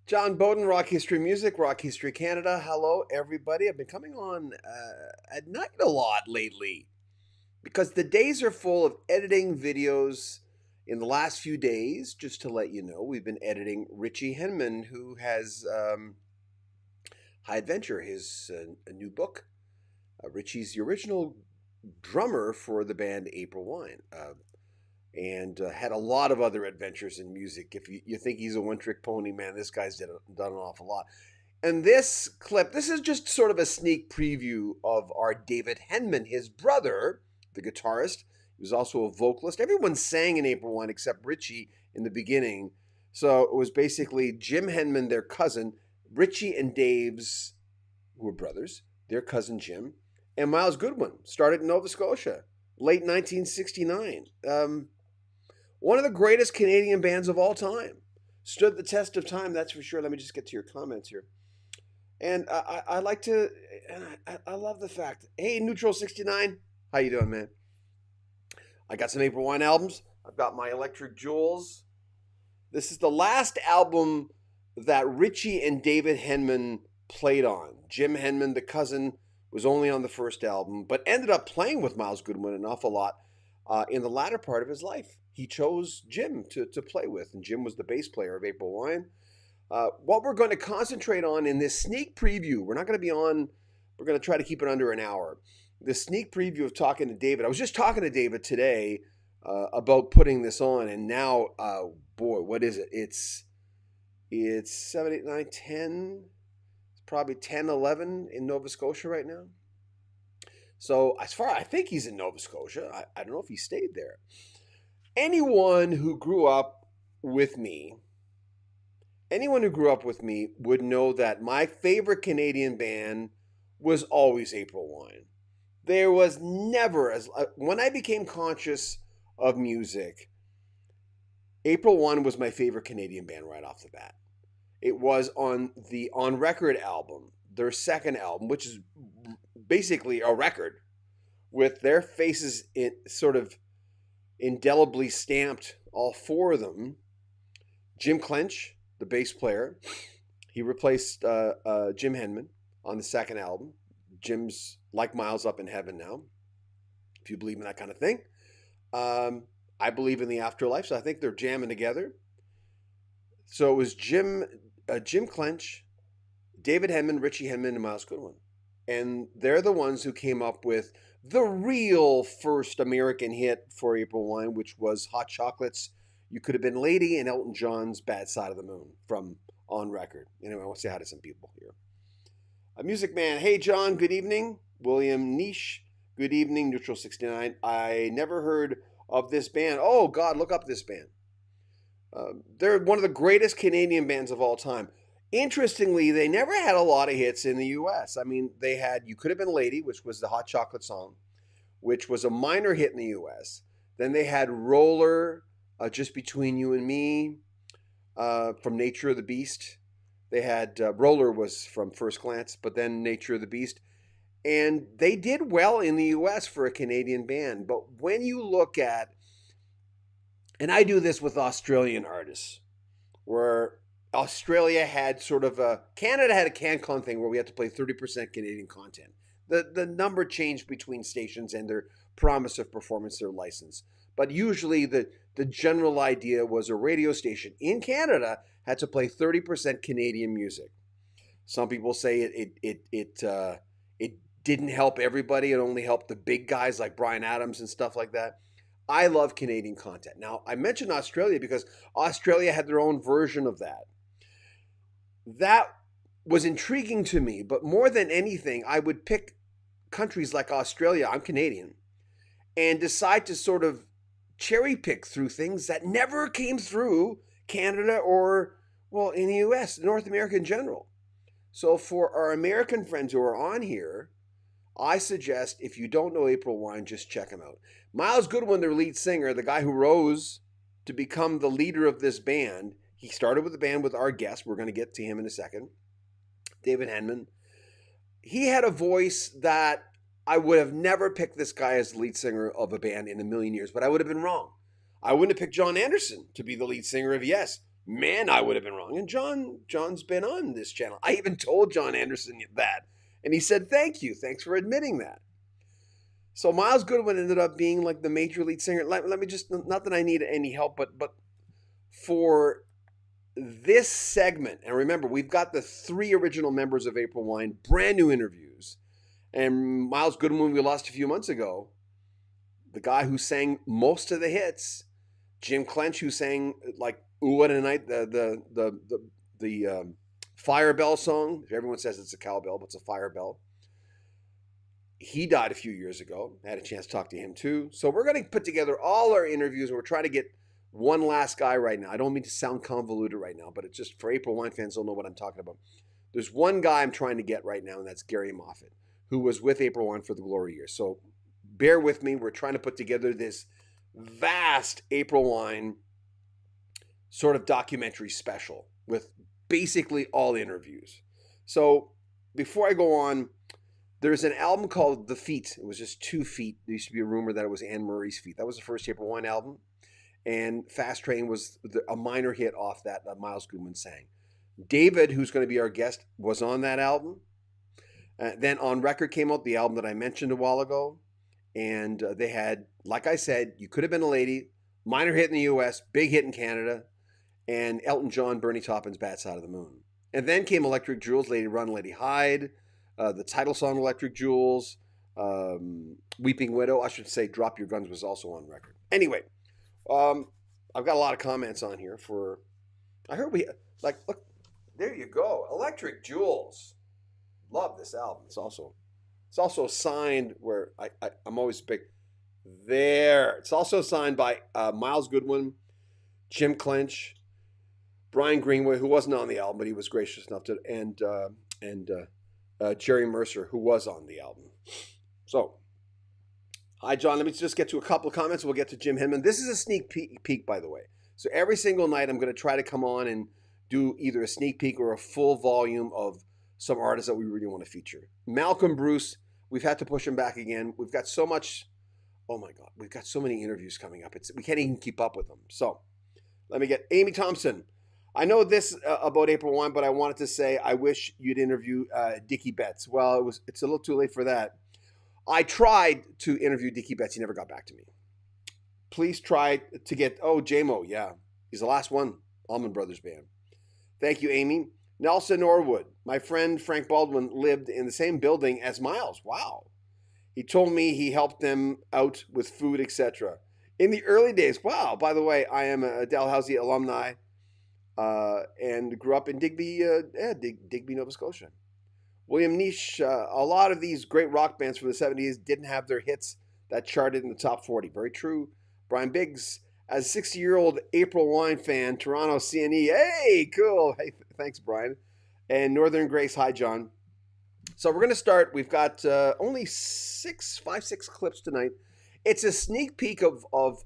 John Bowden, Rock History Music, Rock History Canada. Hello, everybody. I've been coming on at night a lot lately because the days are full of editing videos. In the last few days, just to let you know, we've been editing Richie Henman, who has High Adventure, his a new book. Richie's the original drummer for the band April Wine. And had a lot of other adventures in music. If you think he's a one-trick pony, man, this guy's done an awful lot. And this clip, this is just sort of a sneak preview of our David Henman, his brother, the guitarist. He was also a vocalist. Everyone sang in April 1 except Richie in the beginning. So it was basically Jim Henman, their cousin, Richie and Dave's, who were brothers, their cousin Jim, and Miles Goodwin, started in Nova Scotia, late 1969. One of the greatest Canadian bands of all time. Stood the test of time, that's for sure. Let me just get to your comments here. And I like to, and I love the fact. Hey, Neutral 69, how you doing, man? I got some April Wine albums. I've got my Electric Jewels. This is the last album that Richie and David Henman played on. Jim Henman, the cousin, was only on the first album, but ended up playing with Miles Goodwin an awful lot in the latter part of his life. He chose Jim to play with, and Jim was the bass player of April Wine. What we're going to concentrate on in this sneak preview, we're not going to be on, we're going to try to keep it under an hour. The sneak preview of talking to David. I was just talking to David today about putting this on, and now, boy, what is it? It's 7, 8, 9, 10. It's probably 10, 11 in Nova Scotia right now. So as far, I think he's in Nova Scotia. I don't know if he stayed there. Anyone who grew up with me, would know that my favorite Canadian band was always April Wine. There was never, when I became conscious of music, April Wine was my favorite Canadian band right off the bat. It was on the On Record album, their second album, which is basically a record with their faces sort of indelibly stamped, all four of them. Jim Clench, the bass player, he replaced Jim Henman on the second album. Jim's like Miles up in heaven now, if you believe in that kind of thing. I believe in the afterlife, so I think they're jamming together. So it was Jim Clench, David Henman, Richie Henman, and Miles Goodwin. And they're the ones who came up with the real first American hit for April Wine, which was Hot Chocolate's You Could Have Been Lady and Elton John's Bad Side of the Moon from On Record. Anyway, I want to say hi to some people here. A Music Man, hey John, good evening. William Niche, good evening. Neutral 69, I never heard of this band. Oh God, look up this band. They're one of the greatest Canadian bands of all time. Interestingly, they never had a lot of hits in the U.S. I mean, they had You Could Have Been Lady, which was the Hot Chocolate song, which was a minor hit in the U.S. Then they had Roller, Just Between You and Me, from Nature of the Beast. They had Roller was from First Glance, but then Nature of the Beast. And they did well in the U.S. for a Canadian band. But when you look at, and I do this with Australian artists, where Australia had sort of Canada had a CanCon thing where we had to play 30% Canadian content. The number changed between stations and their promise of performance, their license. But usually the general idea was a radio station in Canada had to play 30% Canadian music. Some people say it didn't help everybody. It only helped the big guys like Bryan Adams and stuff like that. I love Canadian content. Now, I mentioned Australia because Australia had their own version of that. That was intriguing to me, but more than anything, I would pick countries like Australia, I'm Canadian, and decide to sort of cherry pick through things that never came through Canada or, well, in the US, North America in general. So for our American friends who are on here, I suggest if you don't know April Wine, just check him out. Miles Goodwin, their lead singer, the guy who rose to become the leader of this band, he started with the band with our guest. We're going to get to him in a second, David Henman. He had a voice that I would have never picked this guy as the lead singer of a band in a million years, but I would have been wrong. I wouldn't have picked John Anderson to be the lead singer of Yes. Man, I would have been wrong. And John's been on this channel. I even told John Anderson that. And he said, thank you. Thanks for admitting that. So Miles Goodwin ended up being like the major lead singer. Let me just, not that I need any help, but for this segment, and remember, we've got the 3 original members of April Wine, brand new interviews. And Miles Goodwin, we lost a few months ago, the guy who sang most of the hits, Jim Clench, who sang like "Ooh What a Night," the Fire Bell song. Everyone says it's a cowbell, but it's a fire bell. He died a few years ago. I had a chance to talk to him too. So we're going to put together all our interviews, and we're trying to get one last guy right now. I don't mean to sound convoluted right now, but it's just for April Wine fans don't know what I'm talking about. There's one guy I'm trying to get right now, and that's Gary Moffat, who was with April Wine for the glory years. So bear with me. We're trying to put together this vast April Wine sort of documentary special with basically all interviews. So before I go on, there's an album called The Feet. It was just 2 feet. There used to be a rumor that it was Anne Murray's feet. That was the first April Wine album. And Fast Train was a minor hit off that Miles Goodwin sang. David, who's going to be our guest, was on that album. Then On Record came out, the album that I mentioned a while ago. And they had, like I said, You Could Have Been a Lady, minor hit in the US, big hit in Canada, and Elton John, Bernie Taupin's Bad Side of the Moon. And then came Electric Jewels, Lady Run, Lady Hide, the title song Electric Jewels, Weeping Widow. I should say Drop Your Guns was also on record. Anyway, I've got a lot of comments on here for, I heard look, there you go. Electric Jewels. Love this album. It's also signed where I'm always big. There. It's also signed by Miles Goodwin, Jim Clench, Brian Greenway, who wasn't on the album, but he was gracious enough to, and Jerry Mercer, who was on the album. So, hi, John. Let me just get to a couple of comments. We'll get to Jim Henman. This is a sneak peek, by the way. So every single night I'm going to try to come on and do either a sneak peek or a full volume of some artists that we really want to feature. Malcolm Bruce, we've had to push him back again. We've got so much, oh my God, we've got so many interviews coming up. We can't even keep up with them. So let me get Amy Thompson. I know this about April Wine, but I wanted to say I wish you'd interview Dickie Betts. Well, it's a little too late for that. I tried to interview Dickie Betts. He never got back to me. Please try to get, JMO, yeah. He's the last one, Allman Brothers Band. Thank you, Amy. Nelson Norwood. My friend Frank Baldwin lived in the same building as Miles. Wow. He told me he helped them out with food, etc. In the early days. Wow. By the way, I am a Dalhousie alumni and grew up in Digby, Digby, Nova Scotia. William Nish, a lot of these great rock bands from the 70s didn't have their hits that charted in the top 40. Very true. Brian Biggs, as a 60-year-old April Wine fan, Toronto CNE. Hey, cool. Hey, thanks, Brian. And Northern Grace, hi, John. So we're going to start. We've got only 6 clips tonight. It's a sneak peek of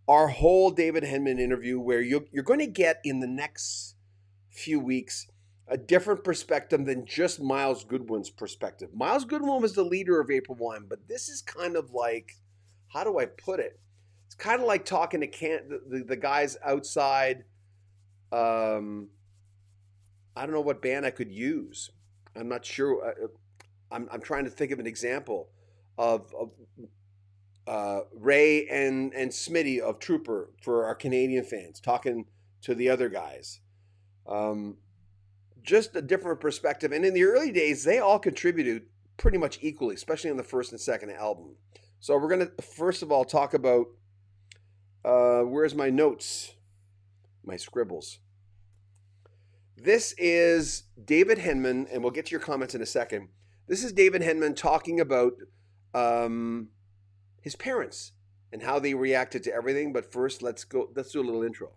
our whole David Henman interview where you're going to get in the next few weeks a different perspective than just Miles Goodwin's perspective. Miles Goodwin was the leader of April Wine, but this is kind of like, how do I put it? It's kind of like talking to the guys outside. I don't know what band I could use. I'm not sure. I'm trying to think of an example of Ray and Smitty of Trooper for our Canadian fans, talking to the other guys. Just a different perspective. And in the early days, they all contributed pretty much equally, especially on the first and second album. So we're going to, first of all, talk about, where's my notes? My scribbles. This is David Henman, and we'll get to your comments in a second. This is David Henman talking about his parents and how they reacted to everything. But first, let's do a little intro.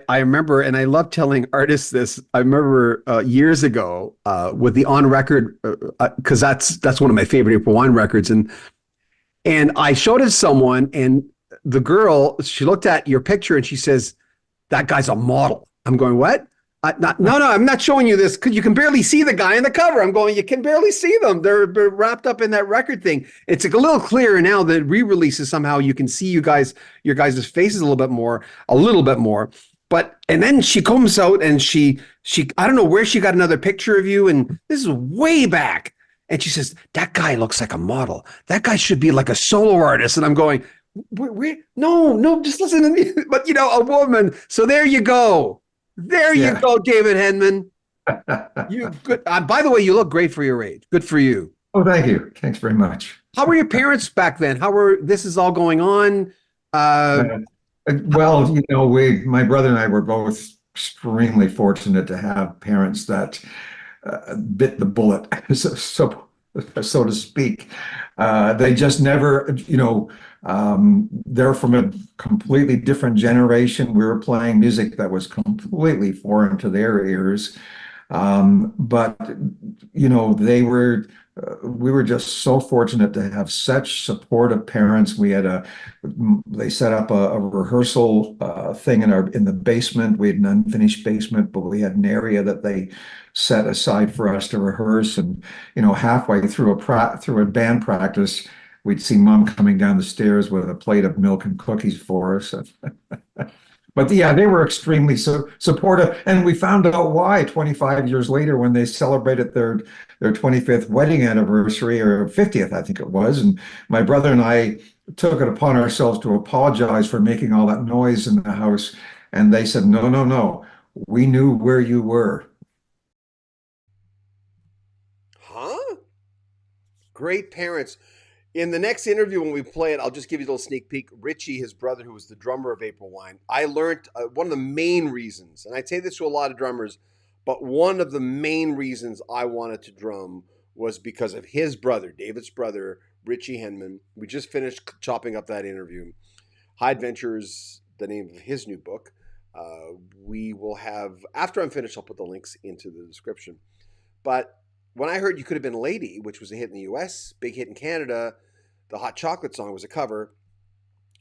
I remember, and I love telling artists this. I remember years ago with the On Record, because that's one of my favorite April Wine records, and I showed it to someone, and the girl, she looked at your picture and she says, "That guy's a model." I'm going, "What?" No, no, I'm not showing you this because you can barely see the guy in the cover. I'm going, you can barely see them. They're wrapped up in that record thing. It's like a little clearer now that re-releases somehow you can see your guys' faces a little bit more. But and then she comes out and she I don't know where she got another picture of you, and this is way back. And she says, that guy looks like a model. That guy should be like a solo artist. And I'm going, no, no, just listen to me. But a woman. So there you go. There you Yeah. go, David Henman. You good. By the way, you look great for your age. Good for you. Oh, thank you. Thanks very much. How were your parents back then? How were this is all going on? Uh, Uh, well, my brother and I were both extremely fortunate to have parents that bit the bullet, so to speak. They just never, they're from a completely different generation. We were playing music that was completely foreign to their ears. But we were just so fortunate to have such supportive parents. They set up a rehearsal thing in the basement. We had an unfinished basement, but we had an area that they set aside for us to rehearse. And halfway through through a band practice, we'd see mom coming down the stairs with a plate of milk and cookies for us. But yeah, they were extremely supportive, and we found out why 25 years later when they celebrated their 25th wedding anniversary or 50th, I think it was. And my brother and I took it upon ourselves to apologize for making all that noise in the house, and they said, "No, no, no, we knew where you were." huh? Great parents. In the next interview, when we play it, I'll just give you a little sneak peek. Richie, his brother, who was the drummer of April Wine, I learned one of the main reasons, and I say this to a lot of drummers, but one of the main reasons I wanted to drum was because of his brother, David's brother, Richie Henman. We just finished chopping up that interview. High Adventures, the name of his new book. We will have, after I'm finished, I'll put the links into the description. But when I heard You Could Have Been a Lady, which was a hit in the US, big hit in Canada, the Hot Chocolate song was a cover,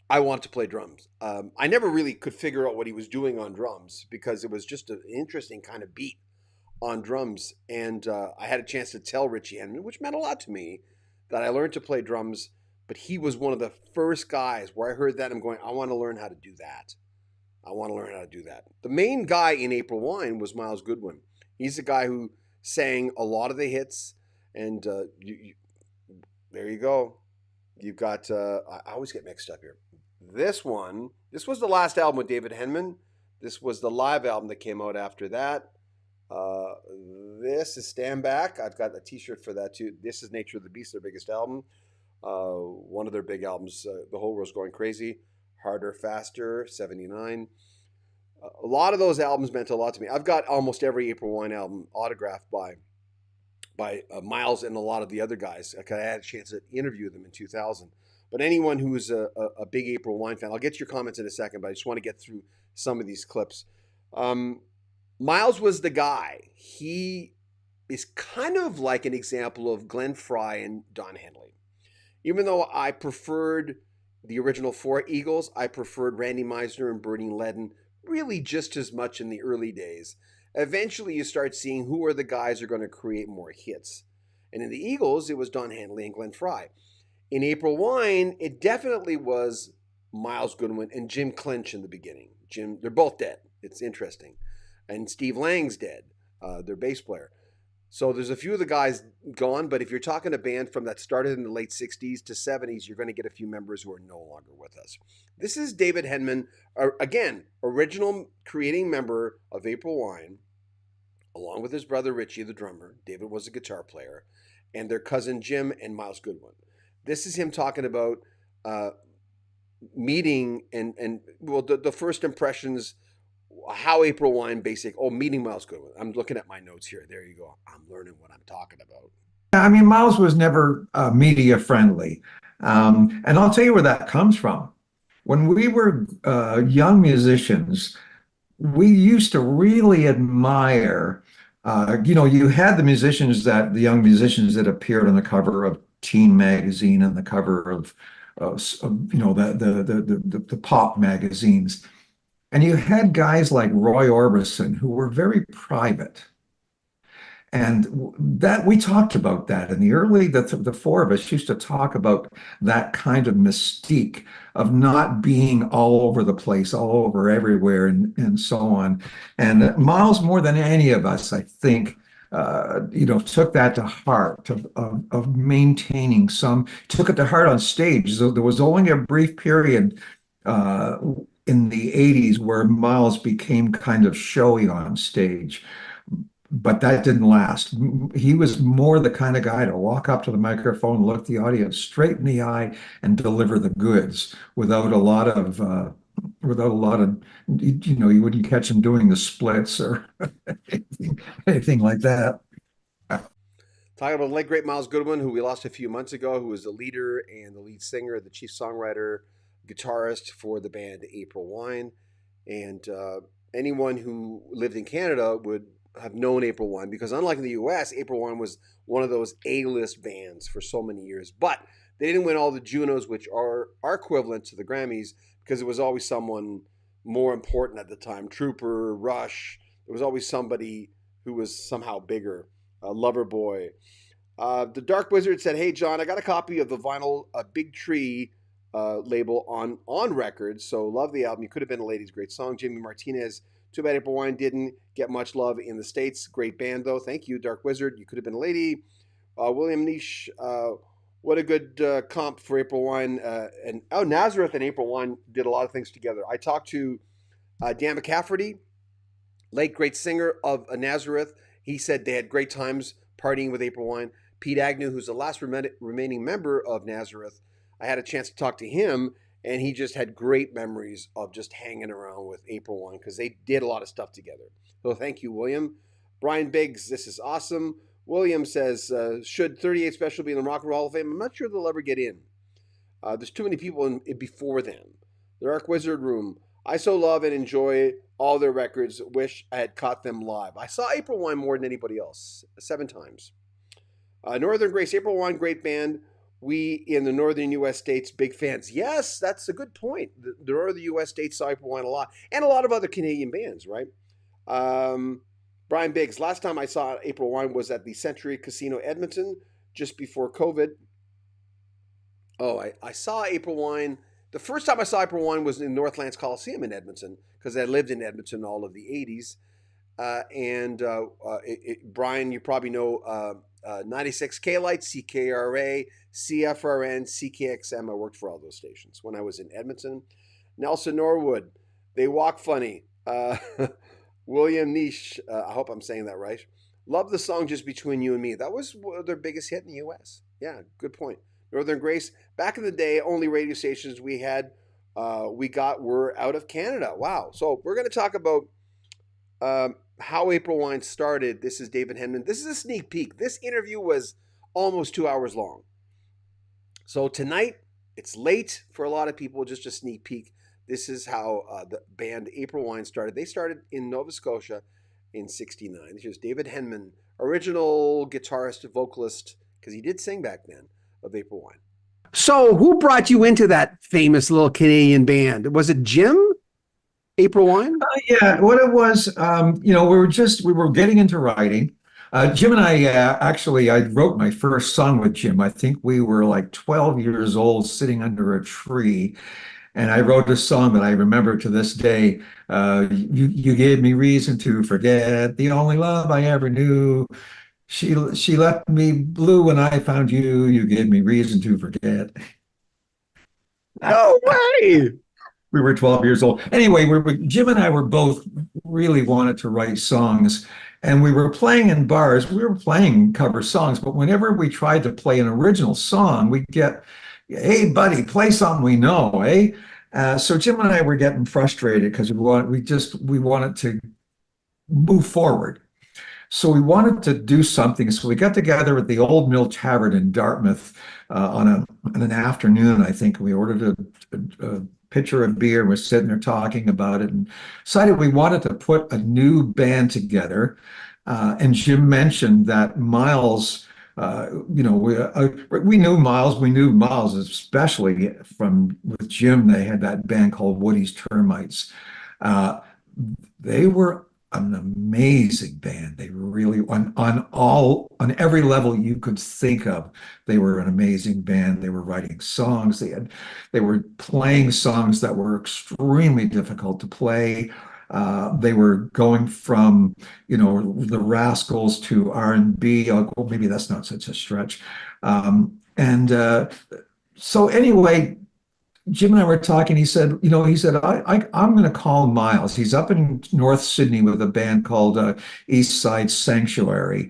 I wanted to play drums. I never really could figure out what he was doing on drums because it was just an interesting kind of beat on drums. And I had a chance to tell Richie Henman, which meant a lot to me, that I learned to play drums. But he was one of the first guys where I heard that. I'm going, I want to learn how to do that. I want to learn how to do that. The main guy in April Wine was Miles Goodwin. He's the guy who sang a lot of the hits. And there you go. You've got, I always get mixed up here. This was the last album with David Henman. This was the live album that came out after that. Uh, this is Stand Back. I've got a t-shirt for that too. This is Nature of the Beast, their biggest album. One of their big albums, The Whole World's Going Crazy, Harder, Faster, 79. A lot of those albums meant a lot to me. I've got almost every April Wine album autographed by Miles and a lot of the other guys. I had a chance to interview them in 2000. But anyone who is a big April Wine fan, I'll get to your comments in a second, but I just want to get through some of these clips. Miles was the guy. He is kind of like an example of Glenn Frey and Don Henley. Even though I preferred the original four Eagles, I preferred Randy Meisner and Bernie Ledden really just as much in the early days. Eventually, you start seeing who are the guys who are going to create more hits. And in the Eagles, it was Don Henley and Glenn Frey. In April Wine, it definitely was Miles Goodwin and Jim Clinch in the beginning. They're both dead. It's interesting. And Steve Lang's dead, their bass player. So there's a few of the guys gone, but if you're talking a band from that started in the late 60s to 70s, you're going to get a few members who are no longer with us. This is David Henman, again, original creating member of April Wine, along with his brother Richie, the drummer. David was a guitar player, and their cousin Jim and Miles Goodwin. This is him talking about meeting and well, the first impressions, how April Wine meeting Miles Goodwin. I'm looking at my notes here. There you go. I'm learning what I'm talking about. I mean, Miles was never media friendly. And I'll tell you where that comes from. When we were young musicians, we used to really admire, you had the young musicians that appeared on the cover of Teen Magazine and the cover of the pop magazines. And you had guys like Roy Orbison who were very private. And that we talked about that in the early, the four of us used to talk about that kind of mystique of not being all over the place, all over everywhere, and so on. And Miles, more than any of us, I think, took that to heart of maintaining some, took it to heart on stage. So there was only a brief period uh, in the 80s where Miles became kind of showy on stage, but that didn't last. He was more the kind of guy to walk up to the microphone, look the audience straight in the eye, and deliver the goods without a lot of, you wouldn't catch him doing the splits or anything like that. Talking about the late great Miles Goodwin, who we lost a few months ago, who was the leader and the lead singer, the chief songwriter, guitarist for the band April Wine. And anyone who lived in Canada would have known April Wine because, unlike in the US, April Wine was one of those A-list bands for so many years. But they didn't win all the Junos, which are equivalent to the Grammys, because it was always someone more important at the time. Trooper, Rush. There was always somebody who was somehow bigger. Loverboy. The Dark Wizard said, "Hey John, I got a copy of the vinyl Big Tree label on record. So love the album. You could have been a lady's great song." Jimmy Martinez, too bad April Wine didn't get much love in the States. Great band though. Thank you, Dark Wizard. You could have been a lady. William Niche, what a good comp for April Wine. And Nazareth and April Wine did a lot of things together. I talked to Dan McCafferty, late great singer of Nazareth. He said they had great times partying with April Wine. Pete Agnew, who's the last remaining member of Nazareth, I had a chance to talk to him, and he just had great memories of just hanging around with April Wine because they did a lot of stuff together. So thank you, William. Brian Biggs, this is awesome. William says, should 38 Special be in the Rock and Roll Hall of Fame? I'm not sure they'll ever get in. There's too many people before them. The Dark Wizard Room. I so love and enjoy all their records. Wish I had caught them live. I saw April Wine more than anybody else, 7 times. Northern Grace, April Wine, great band. We in the northern U.S. states, big fans. Yes, that's a good point. The northern U.S. states saw April Wine a lot, and a lot of other Canadian bands, right? Brian Biggs, last time I saw April Wine was at the Century Casino Edmonton, just before COVID. Oh, I saw April Wine. The first time I saw April Wine was in Northlands Coliseum in Edmonton because I lived in Edmonton all of the 80s. Brian, you probably know 96K Light, CKRA, CFRN, CKXM. I worked for all those stations when I was in Edmonton. Nelson Norwood, They Walk Funny. William Niche, I hope I'm saying that right. Love the song Just Between You and Me. That was their biggest hit in the U.S. Yeah, good point. Northern Grace, back in the day, only radio stations we got were out of Canada. Wow. So we're going to talk about how April Wine started. This is David Henman. This is a sneak peek. This interview was almost 2 hours long. So tonight, it's late for a lot of people, just a sneak peek. This is how the band April Wine started. They started in Nova Scotia in '69. Here's David Henman, original guitarist, vocalist, because he did sing back then, of April Wine. So who brought you into that famous little Canadian band? Was it Jim? April Wine? Yeah, what it was, we were getting into writing. Jim and I actually, I wrote my first song with Jim. I think we were like 12 years old, sitting under a tree. And I wrote a song that I remember to this day. You gave me reason to forget the only love I ever knew. She left me blue when I found you. You gave me reason to forget. No way. We were 12 years old. Anyway, Jim and I were both really wanted to write songs, and we were playing in bars. We were playing cover songs, but whenever we tried to play an original song, we'd get, "Hey, buddy, play something we know, eh?" So Jim and I were getting frustrated because we wanted to move forward. So we wanted to do something. So we got together at the Old Mill Tavern in Dartmouth on an afternoon, I think. We ordered a pitcher of beer and we're sitting there talking about it and decided we wanted to put a new band together. And Jim mentioned that Miles, we knew Miles, especially with Jim. They had that band called Woody's Termites. Uh, they were an amazing band. They really on every level you could think of. They were an amazing band. They were writing songs. They were playing songs that were extremely difficult to play. They were going from, the Rascals to R&B. Well, maybe that's not such a stretch. And so anyway, Jim and I were talking. He said, I'm going to call Miles. He's up in North Sydney with a band called East Side Sanctuary.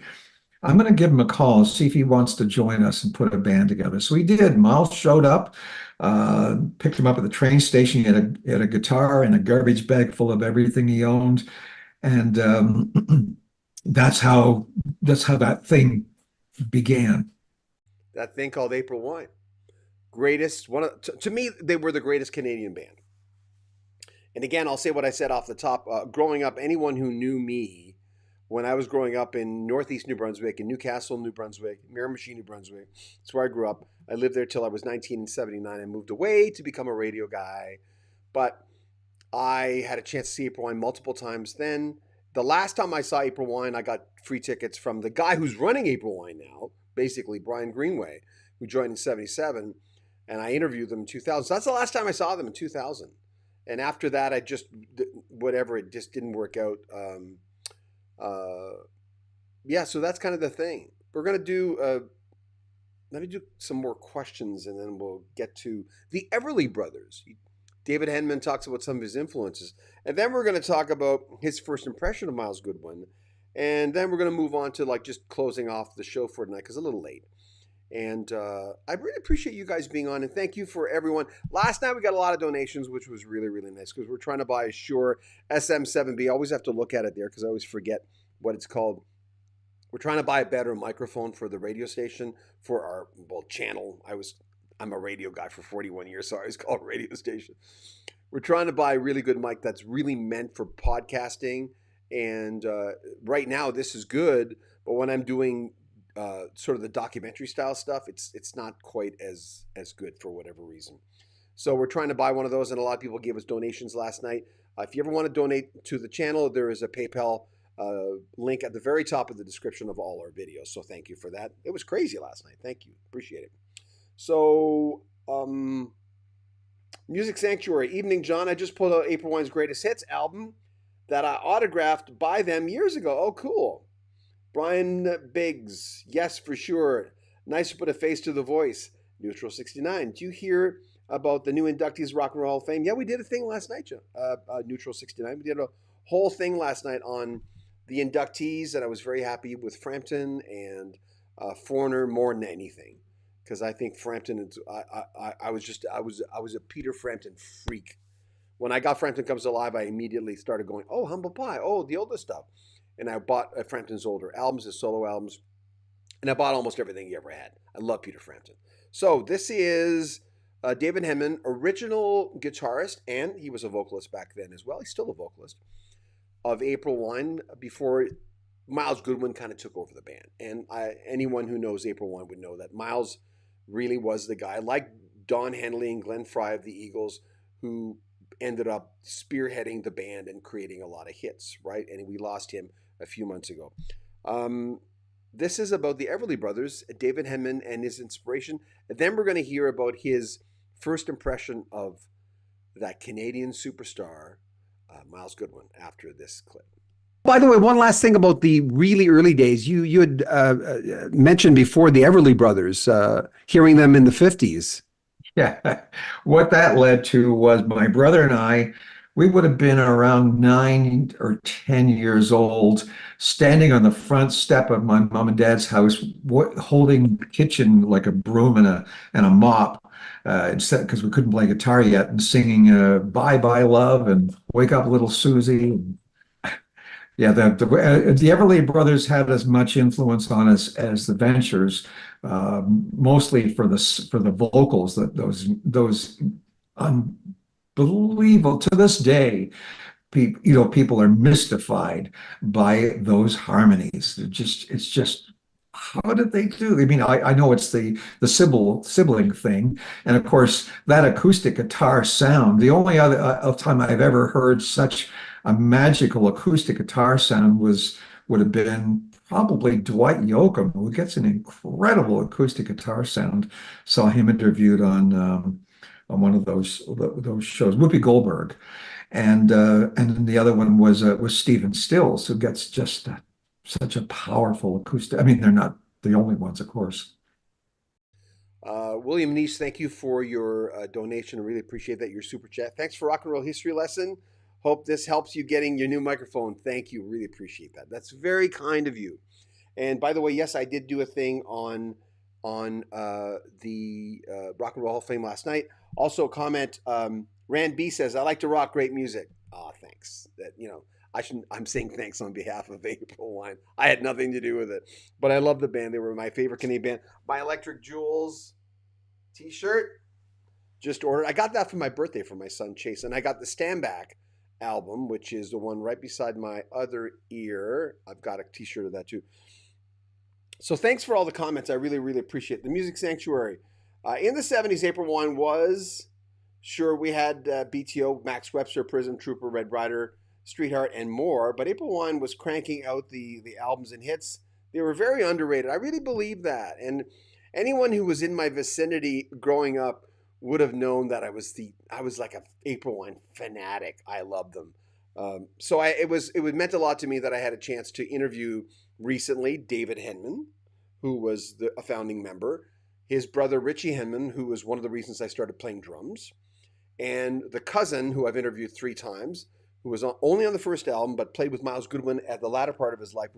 I'm going to give him a call and see if he wants to join us and put a band together. So he did. Miles showed up, picked him up at the train station. He had a guitar and a garbage bag full of everything he owned, and that's how that's how that thing began. That thing called April Wine. Greatest one of, to me, they were the greatest Canadian band. And again, I'll say what I said off the top. Growing up, anyone who knew me when I was growing up in Northeast New Brunswick, in Newcastle, New Brunswick, Miramichi, New Brunswick, that's where I grew up. I lived there till I was 19 in 79. I moved away to become a radio guy. But I had a chance to see April Wine multiple times then. The last time I saw April Wine, I got free tickets from the guy who's running April Wine now, basically Brian Greenway, who joined in 77. And I interviewed them in 2000. So that's the last time I saw them, in 2000. And after that, I just, whatever, it just didn't work out. Yeah, so that's kind of the thing. We're going to do, let me do some more questions and then we'll get to the Everly Brothers. David Henman talks about some of his influences. And then we're going to talk about his first impression of Miles Goodwin. And then we're going to move on to like just closing off the show for tonight because it's a little late. And I really appreciate you guys being on, and thank you for everyone. Last night we got a lot of donations, which was really, really nice because we're trying to buy a Shure SM7B. I always have to look at it there because I always forget what it's called. We're trying to buy a better microphone for the radio station for our channel. I'm a radio guy for 41 years, so I always call it radio station. We're trying to buy a really good mic that's really meant for podcasting, and right now this is good, but when I'm doing sort of the documentary style stuff, it's not quite as good for whatever reason. So we're trying to buy one of those, and a lot of people gave us donations last night. If you ever want to donate to the channel, there is a PayPal link at the very top of the description of all our videos. So thank you for that. It was crazy last night. Thank you. Appreciate it. So Music Sanctuary, Evening John. I just pulled out April Wine's Greatest Hits album that I autographed by them years ago. Oh, cool. Brian Biggs, yes, for sure. Nice to put a face to the voice. Neutral 69. Do you hear about the new inductees Rock and Roll Hall of Fame? Yeah, we did a thing last night, Neutral 69. We did a whole thing last night on the inductees, and I was very happy with Frampton and Foreigner more than anything, because I think Frampton. I was a Peter Frampton freak. When I got Frampton Comes Alive, I immediately started going, oh, Humble Pie, oh, the older stuff. And I bought Frampton's older albums, his solo albums, and I bought almost everything he ever had. I love Peter Frampton. So this is David Henman, original guitarist, and he was a vocalist back then as well. He's still a vocalist of April Wine before Miles Goodwin kind of took over the band. And anyone who knows April Wine would know that Miles really was the guy, like Don Henley and Glenn Frey of the Eagles, who ended up spearheading the band and creating a lot of hits, right? And we lost him a few months ago. This is about the Everly Brothers, David Henman and his inspiration. And then we're going to hear about his first impression of that Canadian superstar, Miles Goodwin, after this clip. By the way, one last thing about the really early days. You had mentioned before the Everly Brothers, hearing them in the 50s. Yeah. What that led to was my brother and I, we would have been around 9 or 10 years old, standing on the front step of my mom and dad's house, holding the kitchen like a broom and a mop, instead because we couldn't play guitar yet, and singing "Bye Bye Love" and "Wake Up Little Susie." Yeah, the Everly Brothers had as much influence on us as the Ventures, mostly for the vocals. That those unbelievable, to this day, people are mystified by those harmonies. It's just how did they do? I mean, I know it's the sibling thing, and of course that acoustic guitar sound. The only other time I've ever heard such a magical acoustic guitar sound would have been probably Dwight Yoakam, who gets an incredible acoustic guitar sound. Saw him interviewed on one of those shows. Whoopi Goldberg, and then the other one was Stephen Stills, who gets just such a powerful acoustic. I mean, they're not the only ones, of course. William Nice, thank you for your donation. I really appreciate that. Your super chat. Thanks for rock and roll history lesson. Hope this helps you getting your new microphone. Thank you. Really appreciate that. That's very kind of you. And by the way, yes, I did do a thing on the Rock and Roll Hall of Fame last night. Also, comment. Rand B says, "I like to rock. Great music." Ah, thanks. That I shouldn't. I'm saying thanks on behalf of April Wine. I had nothing to do with it, but I love the band. They were my favorite Canadian band. My Electric Jewels T-shirt just ordered. I got that for my birthday for my son Chase, and I got the Stand Back album, which is the one right beside my other ear. I've got a T-shirt of that too. So thanks for all the comments. I really, really appreciate it. The Music Sanctuary. In the 70s, April Wine was, sure, we had BTO, Max Webster, Prism Trooper, Red Rider, Streetheart, and more. But April Wine was cranking out the albums and hits. They were very underrated. I really believe that. And anyone who was in my vicinity growing up would have known that I was like a April Wine fanatic. I loved them. It meant a lot to me that I had a chance to interview recently David Henman, who was a founding member, his brother Richie Henman, who was one of the reasons I started playing drums, and the cousin who I've interviewed 3 times, who was only on the first album but played with Miles Goodwin at the latter part of his life,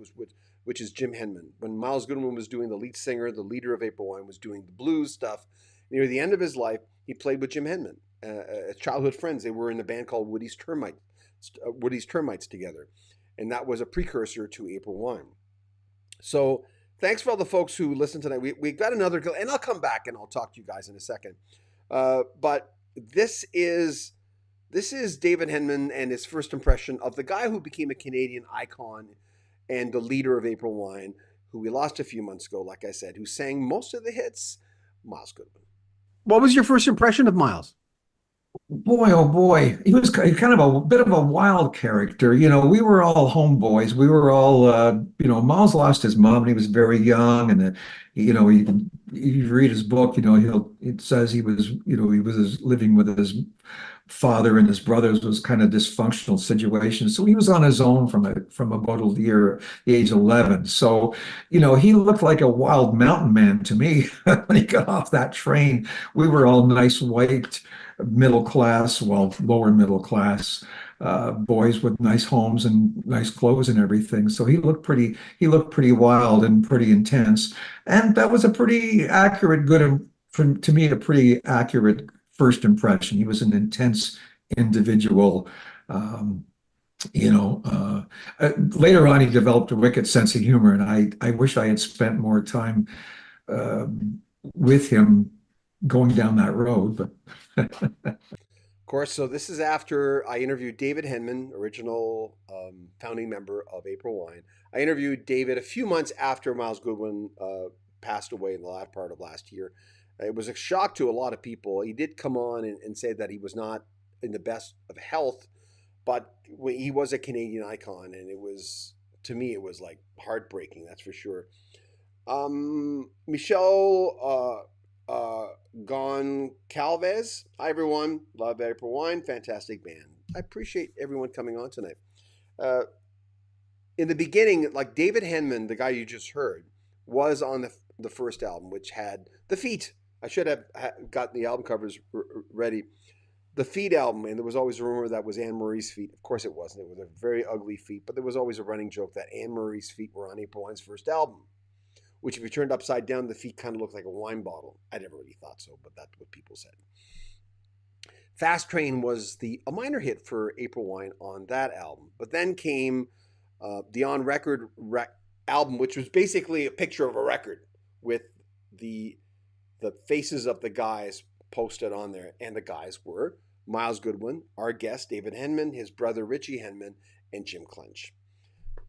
which is Jim Henman. When Miles Goodwin was doing the lead singer, the leader of April Wine, was doing the blues stuff, near the end of his life, he played with Jim Henman, childhood friends. They were in a band called Woody's Termites together, and that was a precursor to April Wine. So thanks for all the folks who listened tonight. We got another, and I'll come back and I'll talk to you guys in a second. But this is David Henman and his first impression of the guy who became a Canadian icon and the leader of April Wine, who we lost a few months ago, like I said, who sang most of the hits, Miles Goodwin. What was your first impression of Miles? Boy, oh boy, he was kind of a bit of a wild character. We were all homeboys. We were all, Miles lost his mom when he was very young, and you read his book. It says he was living with his father and his brothers was kind of dysfunctional situation. So he was on his own from about the age of 11. So, he looked like a wild mountain man to me when he got off that train. We were all nice white middle class, well, lower middle class boys with nice homes and nice clothes and everything. So he looked pretty wild and pretty intense. And that was a pretty accurate, to me, a pretty accurate first impression. He was an intense individual. Um, Later on, he developed a wicked sense of humor, and I wish I had spent more time uh, with him going down that road. But Of course, so this is after I interviewed David Henman, original founding member of April Wine. I interviewed David a few months after Miles Goodwin passed away in the latter part of last year. It was a shock to a lot of people. He did come on and say that he was not in the best of health, but he was a Canadian icon, and to me, it was like heartbreaking, that's for sure. Michelle Goncalves. Hi, everyone. Love April Wine. Fantastic band. I appreciate everyone coming on tonight. Uh, in the beginning, like David Henman, the guy you just heard, was on the first album, which had The Feet. I should have gotten the album covers ready. The Feet album, and there was always a rumor that was Anne Marie's feet. Of course it wasn't. It was a very ugly feet, but there was always a running joke that Anne Marie's feet were on April Wine's first album, which if you turned upside down, the feet kind of looked like a wine bottle. I never really thought so, but that's what people said. Fast Train was a minor hit for April Wine on that album. But then came the On Record album, which was basically a picture of a record with the faces of the guys posted on there. And the guys were Miles Goodwin, our guest, David Henman, his brother Richie Henman, and Jim Clench.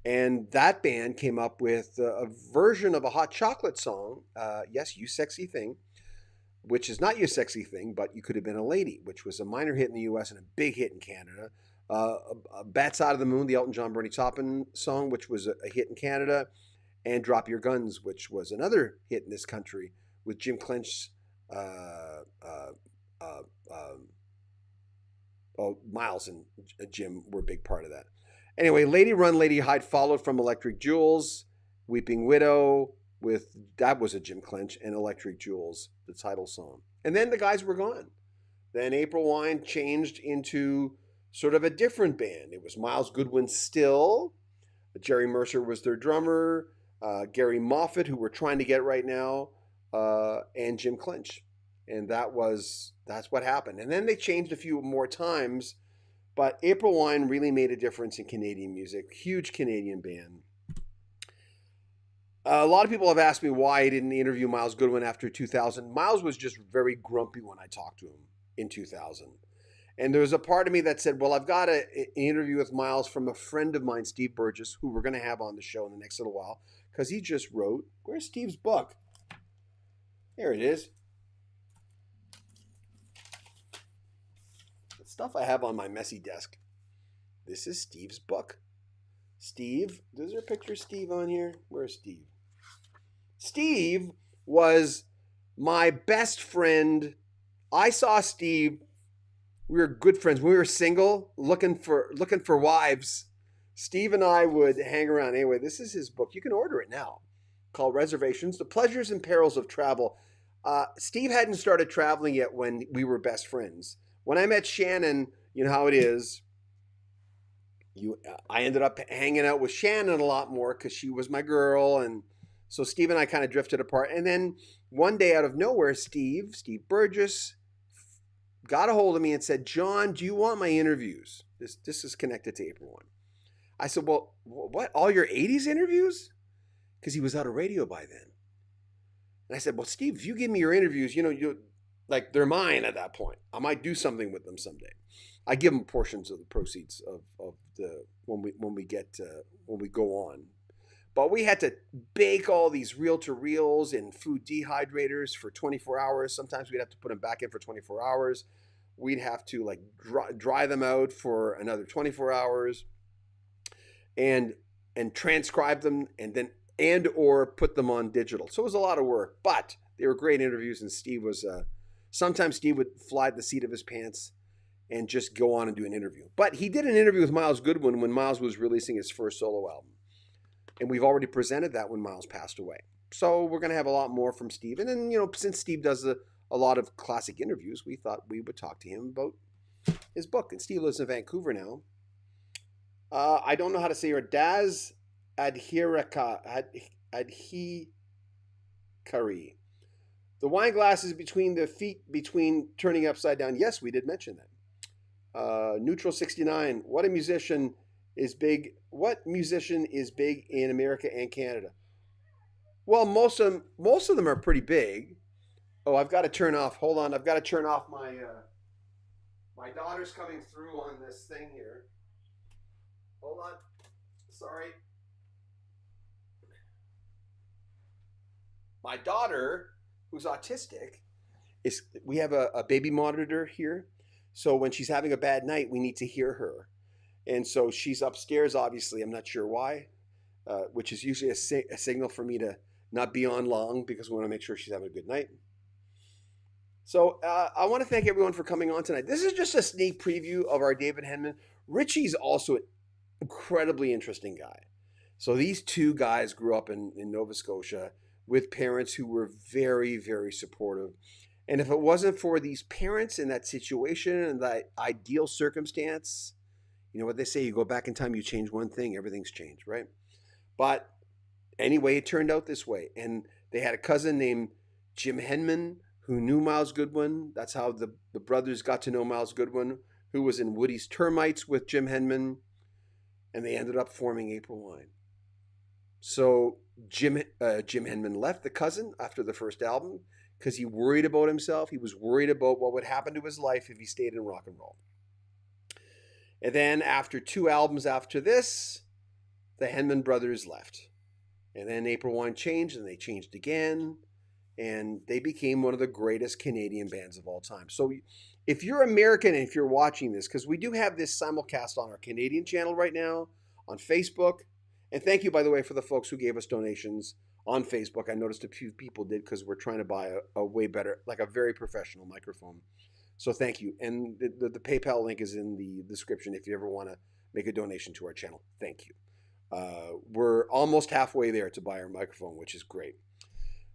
And that band came up with a version of a Hot Chocolate song, Yes, You Sexy Thing, which is not You Sexy Thing, but You Could Have Been a Lady, which was a minor hit in the US and a big hit in Canada. Bats Out of the Moon, the Elton John Bernie Taupin song, which was a hit in Canada, and Drop Your Guns, which was another hit in this country with Jim Clench, uh, uh, uh, um, Miles and Jim were a big part of that. Anyway, Lady Run, Lady Hide followed from Electric Jewels, Weeping Widow, with that was a Jim Clench, and Electric Jewels, the title song. And then the guys were gone. Then April Wine changed into sort of a different band. It was Miles Goodwin still. Jerry Mercer was their drummer. Gary Moffat, who we're trying to get right now, and Jim Clench. And that's what happened. And then they changed a few more times, but April Wine really made a difference in Canadian music. Huge Canadian band. A lot of people have asked me why I didn't interview Miles Goodwin after 2000. Miles was just very grumpy when I talked to him in 2000. And there was a part of me that said, well, I've got an interview with Miles from a friend of mine, Steve Burgess, who we're going to have on the show in the next little while, because he just wrote, where's Steve's book? There it is. The stuff I have on my messy desk. This is Steve's book. Steve, is there a picture of Steve on here? Where's Steve? Steve was my best friend. I saw Steve. We were good friends when we were single, looking for wives. Steve and I would hang around. Anyway, this is his book. You can order it now, called Reservations: The Pleasures and Perils of Travel. Steve hadn't started traveling yet when we were best friends. When I met Shannon, you know how it is. I ended up hanging out with Shannon a lot more because she was my girl, and so Steve and I kind of drifted apart. And then one day, out of nowhere, Steve Burgess, got a hold of me and said, "John, do you want my interviews?" This is connected to April 1. I said, "Well, what? All your 80s interviews?" Because he was out of radio by then. And I said, "Well, Steve, if you give me your interviews, you like they're mine at that point. I might do something with them someday." I give them portions of the proceeds of the when we go on. But we had to bake all these reel to reels in food dehydrators for 24 hours. Sometimes we'd have to put them back in for 24 hours. We'd have to like dry them out for another 24 hours and transcribe them and or put them on digital. So it was a lot of work, but they were great interviews. And Steve was sometimes Steve would fly the seat of his pants and just go on and do an interview. But he did an interview with Miles Goodwin when Miles was releasing his first solo album. And we've already presented that when Miles passed away. So we're going to have a lot more from Steve. And then, since Steve does a lot of classic interviews, we thought we would talk to him about his book. And Steve lives in Vancouver now. I don't know how to say her. Daz Adhikari. The wine glasses between the feet, between turning upside down. Yes, we did mention that. Neutral 69. What musician is big in America and Canada? Well, most of them are pretty big. Oh, I've got to turn off. Hold on, I've got to turn off my my daughter's coming through on this thing here. Hold on. Sorry. My daughter, who's autistic, we have a baby monitor here. So when she's having a bad night, we need to hear her. And so she's upstairs, obviously. I'm not sure why, which is usually a signal for me to not be on long because we want to make sure she's having a good night. So I want to thank everyone for coming on tonight. This is just a sneak preview of our David Henman. Richie's also an incredibly interesting guy. So these two guys grew up in Nova Scotia with parents who were very, very supportive. And if it wasn't for these parents in that situation and that ideal circumstance, you know what they say, you go back in time, you change one thing, everything's changed, right? But anyway, it turned out this way. And they had a cousin named Jim Henman who knew Miles Goodwin. That's how the brothers got to know Miles Goodwin, who was in Woody's Termites with Jim Henman. And they ended up forming April Wine. So Jim Henman left the cousin after the first album because he worried about himself. He was worried about what would happen to his life if he stayed in rock and roll. And then after 2 albums after this, the Henman brothers left. And then April Wine changed, and they changed again, and they became one of the greatest Canadian bands of all time. So if you're American and if you're watching this, because we do have this simulcast on our Canadian channel right now on Facebook, and thank you, by the way, for the folks who gave us donations on Facebook. I noticed a few people did because we're trying to buy a way better, like a very professional microphone. So thank you. And the PayPal link is in the description if you ever want to make a donation to our channel. Thank you. We're almost halfway there to buy our microphone, which is great.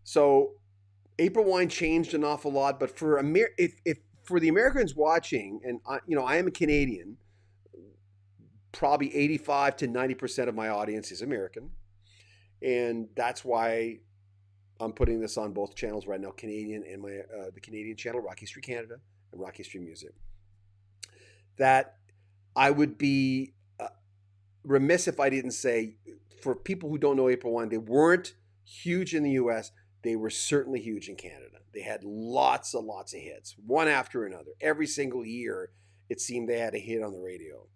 So April Wine changed an awful lot, but for if for the Americans watching, and I am a Canadian, probably 85 to 90% of my audience is American, and that's why I'm putting this on both channels right now, Canadian and my the Canadian channel, Rock History Canada and Rock History Music. That I would be remiss if I didn't say, for people who don't know April Wine, they weren't huge in the U.S. They were certainly huge in Canada. They had lots and lots of hits, one after another. Every single year, it seemed they had a hit on the radio.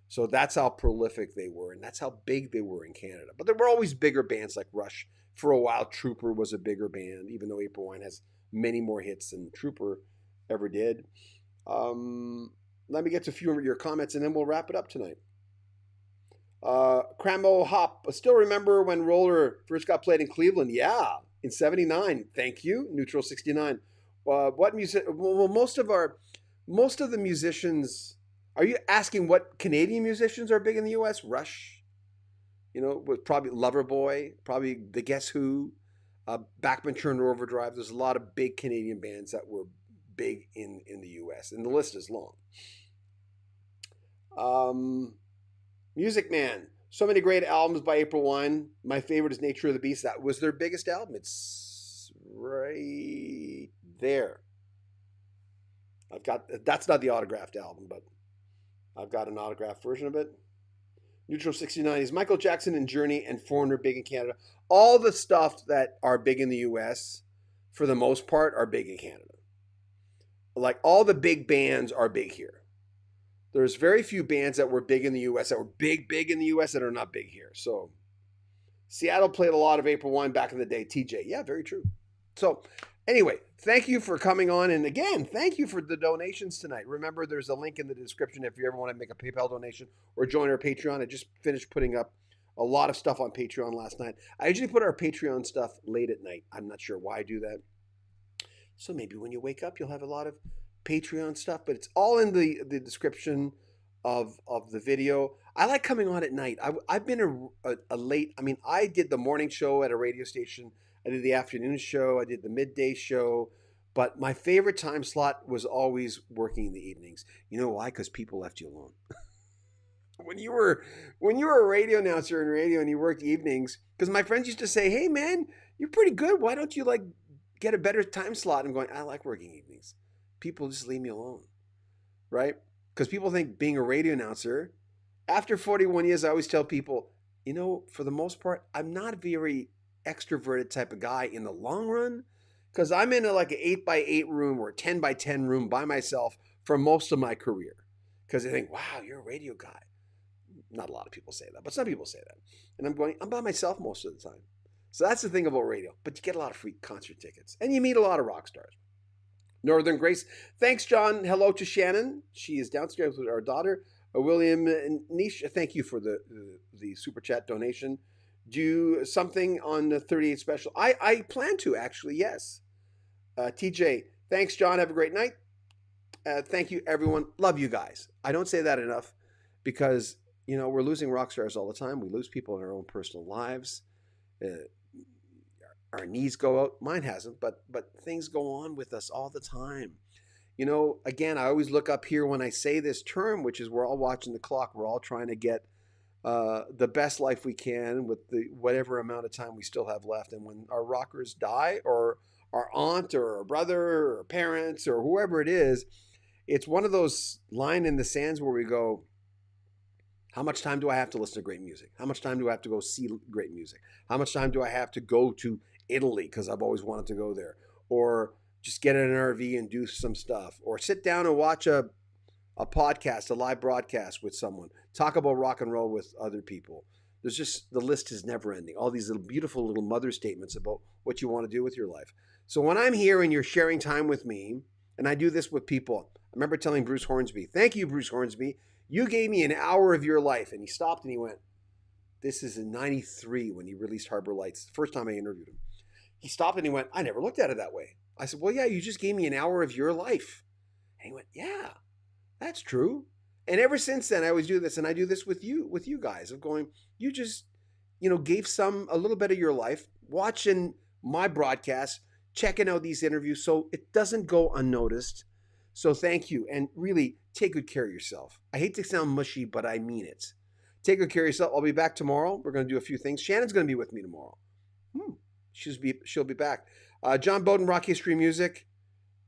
So that's how prolific they were, and that's how big they were in Canada. But there were always bigger bands like Rush. For a while, Trooper was a bigger band, even though April Wine has many more hits than Trooper ever did. Let me get to a few of your comments, and then we'll wrap it up tonight. Cramo Hop, I still remember when Roller first got played in Cleveland. Yeah, in '79. Thank you, Neutral 69. What music? Well, most of the musicians. Are you asking what Canadian musicians are big in the U.S.? Rush, with probably Loverboy, probably the Guess Who, Backman Turner Overdrive. There's a lot of big Canadian bands that were big in the U.S. and the list is long. Music Man. So many great albums by April Wine. My favorite is Nature of the Beast. That was their biggest album. It's right there. That's not the autographed album, but I've got an autographed version of it. Neutral 69 is Michael Jackson and Journey and Foreigner big in Canada. All the stuff that are big in the US, for the most part, are big in Canada. Like all the big bands are big here. There's very few bands that were big in the U.S. that were big in the U.S. that are not big here. So Seattle played a lot of April Wine back in the day. TJ, yeah, very true. So anyway, thank you for coming on. And again, thank you for the donations tonight. Remember, there's a link in the description if you ever want to make a PayPal donation or join our Patreon. I just finished putting up a lot of stuff on Patreon last night. I usually put our Patreon stuff late at night. I'm not sure why I do that. So maybe when you wake up, you'll have a lot of Patreon stuff, but it's all in the description of the video. I like coming on at night. I've been a late, I did the morning show at a radio station. I did the afternoon show. I did the midday show. But my favorite time slot was always working in the evenings. You know why? Because people left you alone. When you were a radio announcer in radio and you worked evenings, because my friends used to say, hey man, you're pretty good. Why don't you get a better time slot? I'm going, I like working evenings. People just leave me alone, right? Because people think being a radio announcer, after 41 years, I always tell people, for the most part, I'm not a very extroverted type of guy in the long run, because I'm in like an 8x8 room or a 10x10 room by myself for most of my career. Because they think, wow, you're a radio guy. Not a lot of people say that, but some people say that. And I'm by myself most of the time. So that's the thing about radio. But you get a lot of free concert tickets. And you meet a lot of rock stars. Northern Grace. Thanks, John. Hello to Shannon. She is downstairs with our daughter. William Niche, thank you for the super chat donation. Do something on the 38 special. I plan to, actually, yes. TJ, thanks, John. Have a great night. Thank you, everyone. Love you guys. I don't say that enough because, we're losing rock stars all the time. We lose people in our own personal lives. Our knees go out. Mine hasn't, but things go on with us all the time. Again, I always look up here when I say this term, which is we're all watching the clock. We're all trying to get the best life we can with the whatever amount of time we still have left. And when our rockers die, or our aunt or our brother or parents or whoever it is, it's one of those line in the sands where we go, how much time do I have to listen to great music? How much time do I have to go see great music? How much time do I have to go to Italy because I've always wanted to go there? Or just get in an RV and do some stuff? Or sit down and watch a podcast, a live broadcast with someone. Talk about rock and roll with other people. There's just, the list is never ending. All these little beautiful little mother statements about what you want to do with your life. So when I'm here and you're sharing time with me, and I do this with people, I remember telling Bruce Hornsby, thank you, Bruce Hornsby. You gave me an hour of your life. And he stopped and he went, this is in 93 when he released Harbor Lights, the first time I interviewed him. He stopped and he went, I never looked at it that way. I said, well, yeah, you just gave me an hour of your life. And he went, yeah, that's true. And ever since then, I always do this, and I do this with you guys, of going, you just, gave a little bit of your life watching my broadcast, checking out these interviews, so it doesn't go unnoticed. So thank you, and really take good care of yourself. I hate to sound mushy, but I mean it. Take good care of yourself. I'll be back tomorrow. We're going to do a few things. Shannon's going to be with me tomorrow. She'll be back. John Bowden, Rock History Music,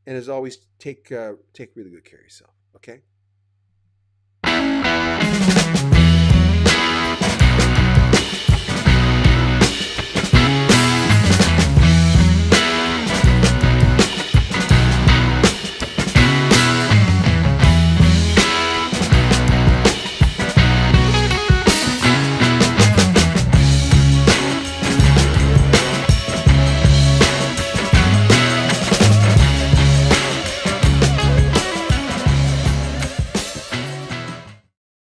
and as always, take really good care of yourself. Okay.